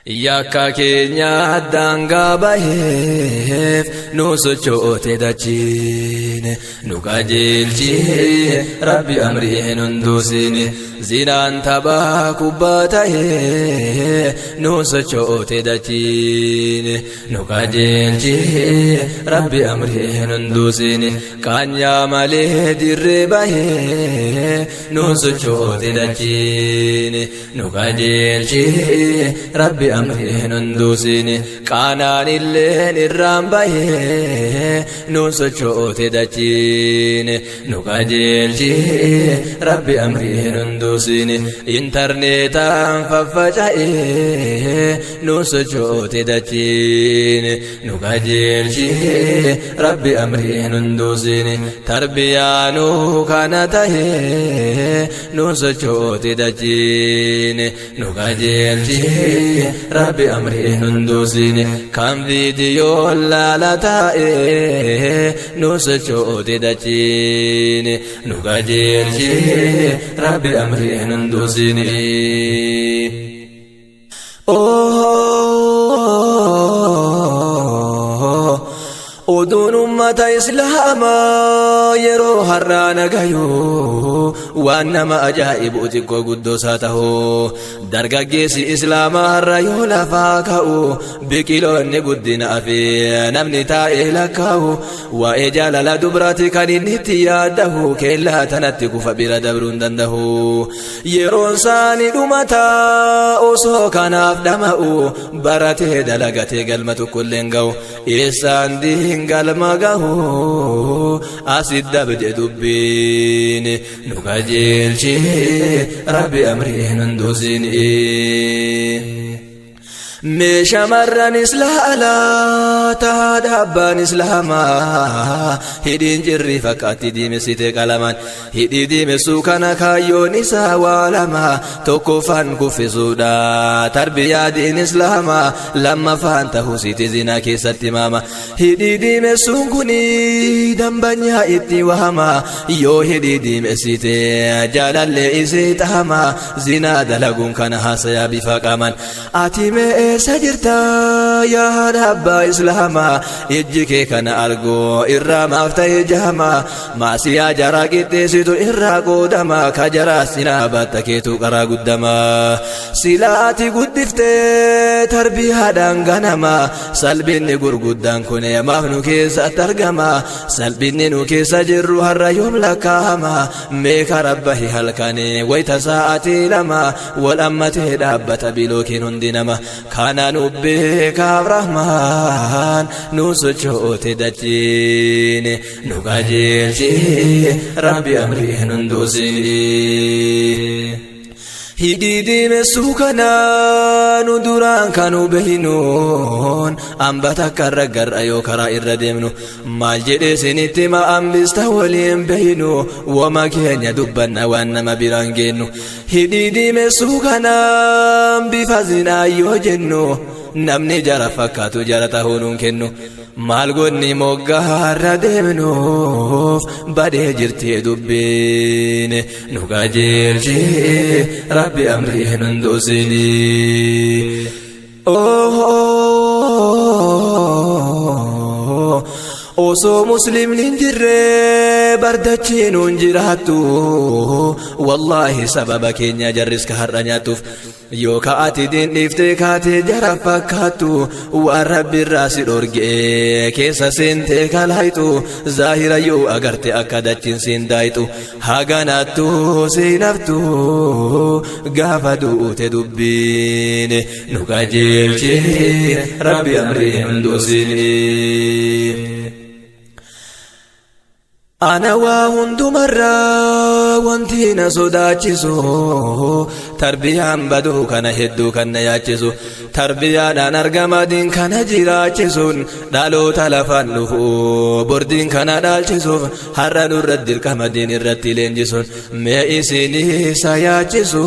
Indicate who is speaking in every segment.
Speaker 1: Yakka keenya daangaa baheef nu sochoote dachiine nu qajeelchi Rabbi amriin hunduusine zinaan taphaa kubbaa tahee nu sochoote dachiine nu qajeelchi Rabbi amriin hunduusine qaanyaa malee dirree bahee nu sochoote dachiine nu qajeelchi Rabbi amriin hunduusine qaanaan illeen irraan bahee nu sochoote dachiine nu qajeelchi Rabbi amriin hunduusine intarneetaan faffaca'ee nu sochoote dachiine nu qajeelchi Rabbi amriin hunduusine tarbiyaanuu kana tahee nu sochoote dachiine nu qajeelchi Rabbi amriin hunduusine kan viidiyoo laala taa'ee nu sochoote dachiine nu qajeelchi Rabbi amriin hunduusine oduun ummata islaamaa yeroo har'aa nagayuu waan nama ajaa'ibu xiqqoo guddoo isaa tahuu dargaggeessi islaamaa har'a yoo lafaa ka'u biqiloonni guddinaa fi namni taa'ee lakkaa'u waa'ee jaalala dubraati kan inni itti yaaddahu keellaa tanatti kufa bira dabruu hin danda'u yeroon isaanii dhumataa osoo kanaaf dhama'u baratee dalagatee galma tokkollee hin ga'u eessaan galma gahu asid dabde dubbine nu qajeelchi Rabbi amriin hunduusine mee shamarran islaalaa tahaadha abbaan islaamaa hidhiin jirri fakkaatti diimessite qalamaan hidhii diimessuu kana kaayyoon isaa waa lama tokkoffaan kuffisuudha tarbiyaa diin islaamaa lammaffaan tahusiti zinaa keessatti maama hidhii diimessuun kuni dambanyaa itti wahama yoo hidhii diimessite jaalallee isii tahama zinaa dalaguun kana haasayaa bifa qaman ati mee sajirta yaa abbaa islaamaa ijji kee kana argoo irraa maaf ta'e jahama maasiyaa jaraa qixxeessitu irraa qoodama ka jaraa sinaa batta keetu qaraa guddama silaati guddiftee tarbiyaadhaan ganama salbinni gurguddaan kun maaf nu keessatti argama salbinni nu keessa jirru har'a yoom lakkaa'ama meeqa rabbahi halkanii wayita sa'aatii lama wal ammatee dhaabbata bilookiin hundi nama kanaan ubbeekaaf rahmaan nu sochoote dachiine nu qajeelchi Rabbi amriin hunduusine hidhii diimessuu kana nu duraan kan behinuun ambata karra garra yoo karaa irra deemnu maal jedhee sinitti ma ambista waliin behinu wama keenya dubbanna waan nama biraan geennu hidhii diimessuu kana bifa zinaa yoo jennu namni jara fakkaatu jara tahuu nuun kennu maal gonni moggaarra deemnuuf badee jirti dubbiine nu qajeelchi Rabbi amriin hunduusine osoo muslimni hin jirre bardachiin hin jiraattu wallahi sababa keenya jarris ka har'a nyaatuuf yoo ka'ati diin dhiiftee kaatee jara fakkaattu waan rabbi irraa si dhorgee keessa seentee kalaayitu zaahira yoo agarte akka dachiin siin daayitu haganaattu seenaftu gaafa duute dubbiine nu qajeelchi Rabbi amriin hunduusine ana waa hundumarraa wanti na sodaachisu tarbiyaan baduu kana hedduu kan na yaachisu tarbiyaadhaan argama diin kana jiraachisuun dhaloota lafaan dhufu bordiin kana dhaalchisuuf har'a nurratti dirqama diin irratti leenjisuun mee isinii isa yaachisu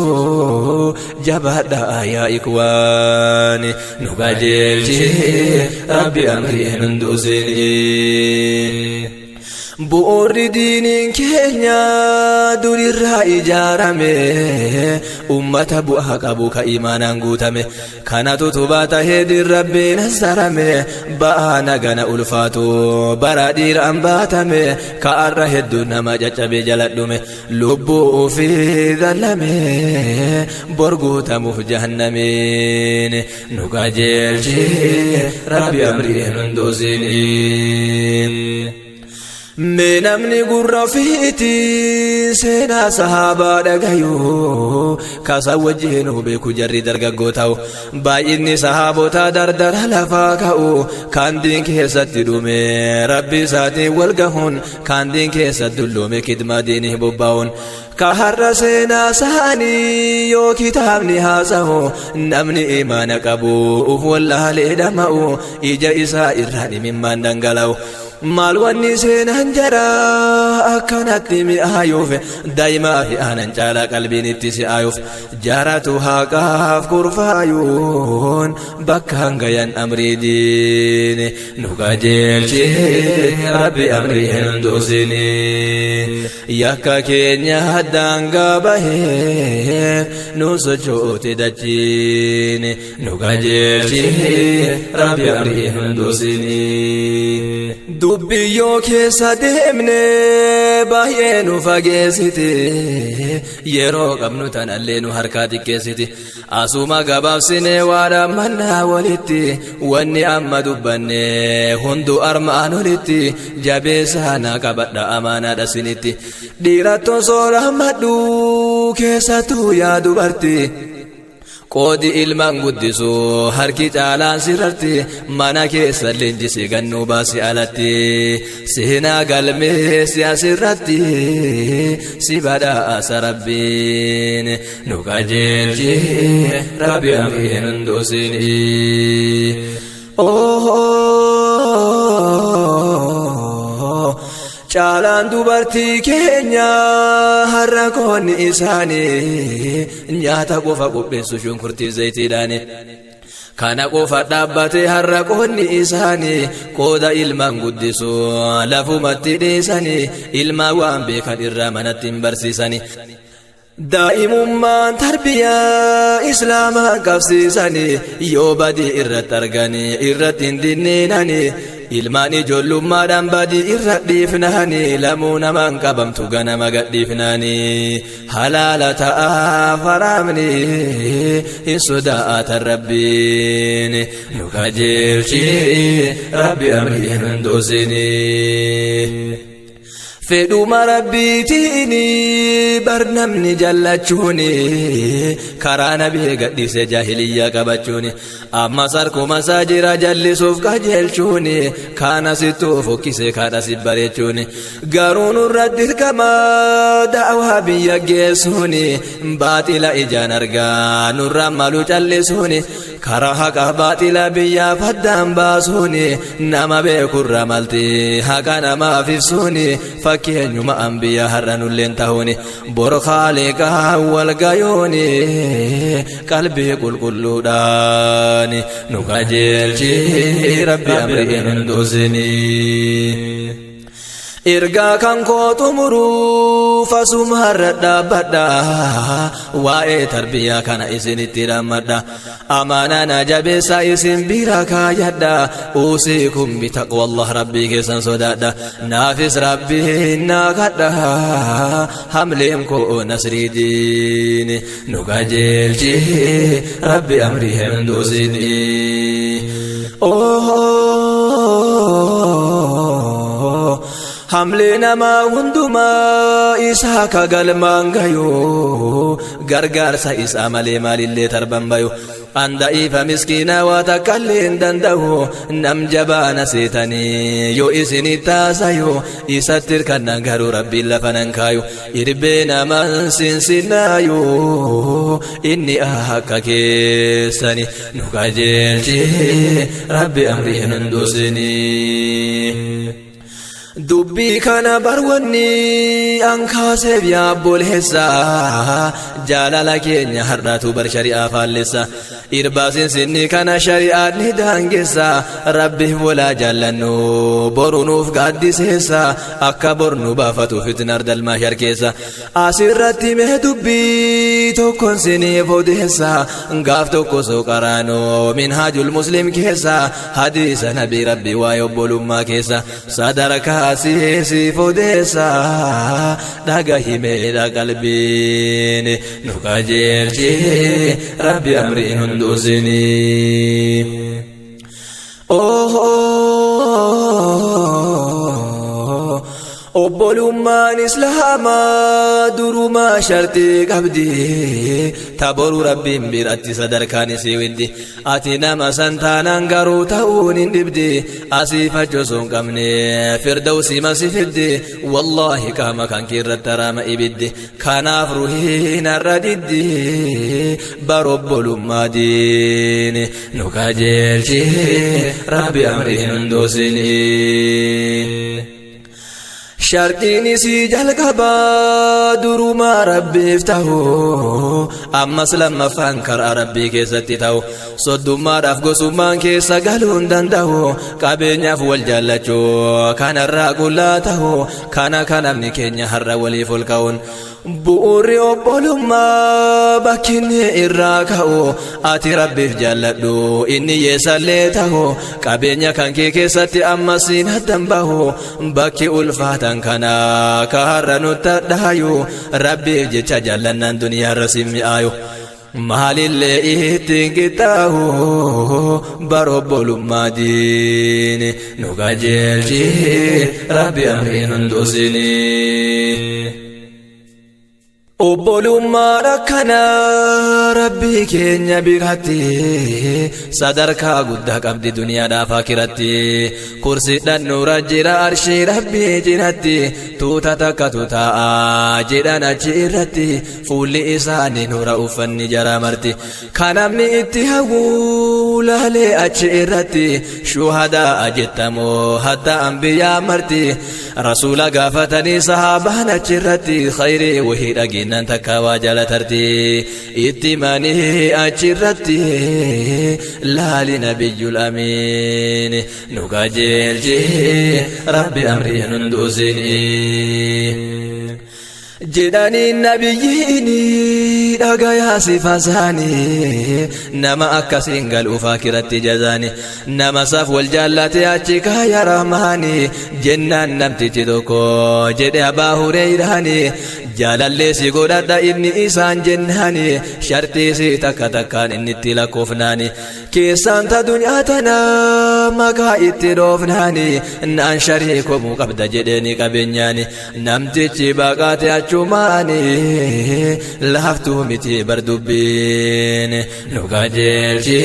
Speaker 1: jabaadhaa yaa ikwaani nu qajeelchi Rabbi amriin hunduusine bu'uurri diiniin keenya durirraa ijaarame ummata bu'aa qabu ka imaanaan guutame kanatu tubaa tahee din rabbiin hassarame ba'aa nagana ulfaatu bara dhiiraan baatame ka arra hedduu nama caccabe jaladhume lubbuu ufii dhallame bor guutamuuf jahannamiin nu qajeelchi rabbi amriin hunduusini mee namni gurra fiiti seenaa sahaabaa dhagayu kasa wajjin beeku jarri dargaggoo ta'u baay'inni sahaabotaa dardara lafaa ka'u kan diin keessatti dhume rabbi isaatiin wal gahuun kan diin keessatti dullume kidmaa diinii bobba'uun ka har'a seenaa isaanii yoo kitaabni haasa'u namni imaana qabu uf wallaalee dhama'u ija isaa irraa dhimimmaan dhangala'u maal wanni seenaan jara akkanatti mi'aayuuf daa'imaa fi aanan caalaa qalbiin itti si'aayuuf jaaratu haqaaf kurfaayuun bakka hangayan amrii diine nu qajeelchi rabbi amrii hunduusini yakka keenya daangaa bahee nu sochoote dachiine nu qajeelchi rabbi amrii hunduusini dubbiyyoo keessa deemne baay'ee nu fageessite yeroo qabnu tanallee nu harkaa xiqqeessite asuma gabaabsine waadhaan mannaa walitti wanni amma dubbanne hundu armaan olitti jabeessaa naa qabadha amaanaadha sinitti dhiirattoon soorammadhu keessattuu yaa dubarti qoodi ilmaan guddisu harki caalaan sirratti mana keessa leenjisi gannuu baasi alatti seenaa galmee si asirratti si badhaasa rabbiin nu qajeelchi rabbi amriin hunduusini caalaan dubartii keenya har'a koonni isaanii nyaata qofa qopheessu shunkurtii zayitiidhaani kana qofa dhaabbate har'a qoonni isaanii qooda ilmaan guddisu lafumatti dhiisanii ilmaa waan beekan irraa manatti hin barsiisani daa'imummaan tarbiyaa islaamaa qabsiisanii yoo badii irratti arganii irratti hin dinniinanii ilmaan ijoollummaadhaan badii irra dhiifnaanii lamuu namaan qabamtu ganama gadhiifnaanii halaala ta'aa faraamni hin sodaatan rabbiin nu qajeelchi rabbi amriin hunduusini fedhuma rabbiitiini barnamni jallachuuni karaa nabii gadhiise jaahiliyyaa qabachuuni amma sarkuma isaa jira jallisuuf qajeelchuuni kaana sittuu fokkise kaadha si bareechuuni garuu nurra dirqama da'awaa biyya geessuuni baaxila ijaan argaa nurra malu callisuuni karaa haqa baaxila biyyaaf addaan baasuuni nama beekurra malti haqa namaaf ibsuuni fakkeenyuma anbiyaa har'a nulleen ta'uuni bor khaaliqaa wal gayooni qalbii qulqulluudhaan nu qajeelchi rabbi amriin hunduusini ergaa kan koo xumuruu fasuma har'a dhaabbadha waa'ee tarbiyaa kana isinitti dhammadha amaanaa na jabeessaa isin bira kaayadha uusiikum bitaqwallah rabbii keessan sodaadha naafis rabbiin naa kadha hamleen koo nasrii diini nu qajeelchi rabbi amrii hunduusini hamlee namaa hundumaa isaa ka galmaan gayu gargaarsa isaa malee maalillee tarban bayu anda'iifa miskiinaa waa takkallee hin danda'u nam jabaana seetanii yoo isini taasayu isatti hirkannan garuu rabbiin lafa nan kaayu irbee naman sinsinaayu inni akka keessani nu qajeelchi rabbi amriin hunduusini dubbii kana barwanni ankaaseef yaabboleessa jaalala keenya har'aatu bar shari'aa faallessa irbaasin sinni kana shari'aan ni daangessa rabbiif walaa jaallannu boru nuuf gaaddiseessa akka bor nu baafatu fitnar dalmaa sharkeessa asirratti mee dubbii tokkon siniif odeessa gaaf tokko soo qaraano minhaajul muslim keessa hadiisa nabii rabbi waa'ee obbolummaa keessa sadarkaa siif odeessa dhaga himeedha qalbiin nu qajeelchi rabbi amriin hunduusini obbolummaan islaamaa durumaa shartii qabdi taboru rabbiin biratti sadarkaan isii widdi ati nama santaanaan garuu ta'uun hin dhibdi asii fachoosoo hin qabne firdawsii masi fiddi wallaahi qaama kan keerratti haraama ibiddi kanaaf ruhiin har'a diddi bar obbolummaa diini nu qajeelchi rabbi amriin hunduusini shartiin isii jalqabaa durumaa rabbiif ta'u ammas lammaffaan karaa rabbii keessatti ta'u soddummaadhaaf gosummaan keessa galuu hin danda'u qabeenyaaf wal jaallachuu kanarraa qullaa ta'u kana namni keenya har'a waliif ol ka'uun bu'uurri obbolummaa bakkinni irraa ka'u ati rabbiif jaalladhu inni yeessallee ta'u qabeenya kan kee keessatti ammas hin addan bahu bakki ulfaatan kana ka har'a nutti dhaayu rabbiif jecha jaallannaan duniyaarra sin mi'aayu maalillee ittiin qixxaahu bar obbolummaa diini nu qajeelchi rabbi amriin hunduusini obbolummaan akkana rabbii keenya biratti sadarkaa guddaa qabdi duniyaadhaaf akiratti kursiidhaan nuura jira arshii rabbii jiratti tuuta takka tutaa'a jedhan achi irratti fuulli isaanii nuura uffanni jaraa marti kan namni itti hawwuu laalee achi irratti shuhadaa jettamoo hatta anbiyaa marti rasuula gaafatanii sahaabaan achi irratti khayrii wahii dhagiinnan takka waa jaalatarti itti manii achi irratti laali nabiyyul amiin nu qajeelchi rabbi amriin hunduusini jedhanii nabiyyiini dhagayaa sifasaanii nama akkasiin galuuf akiratti jazaani nama saf wal jaallate achi kaaya rahmaanii jennaan namtichi tokko jedhe abaa hureyraanii jaalallee si godhadha inni isaan jennaani shartii si takka takkaan inni itti lakkoofnaani keessaan ta dunyaa tana maqaa itti dhoofnaani naan shariikomuu qabda jedheeni qabeenyaani namtichi baqaate achumaani laaftuu miti bar dubbiin nu qajeelchi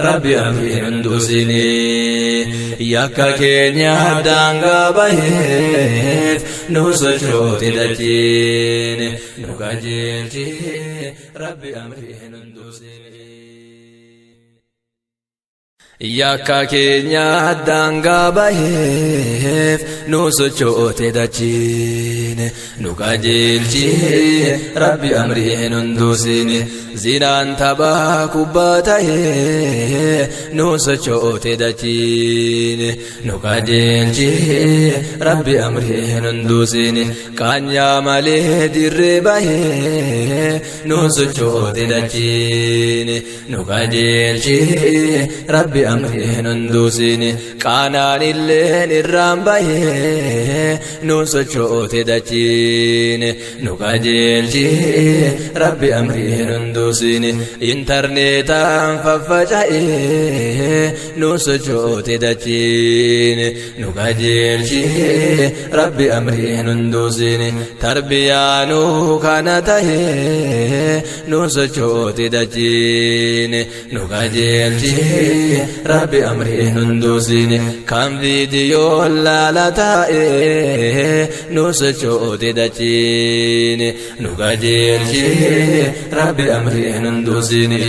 Speaker 1: rabbi amriin hunduusini yakka keenya daangaa baheef nu sochooti dachiin nu qajeelchi rabbi amriin hunduusini yakka keenya daangaa baheef nu sochoote dachiin nu qajeelchi rabbi amriin hunduusini zinaan taphaa kubbaa ta'ee nu sochoote dachiin nu qajeelchi rabbi amriin hunduusini qaanyaa malee dirree bahee nu sochoote dachiin nu qajeelchi rabbi amriin hunduusini qaanaan illeen irraan bahee nu sochoote dachiin nu qajeelchi rabbi amriin hunduusini intarneetaan faffaca'ee nu sochoote dachiin nu qajeelchi rabbi amriin hunduusini tarbiyaanuu kana tahee nu sochoote dachiin nu qajeelchi rabbi amriin hunduusini kan viidiyoon laala taa'ee nu sochoote dachiin nu qajeelchi rabbi amriin hunduusini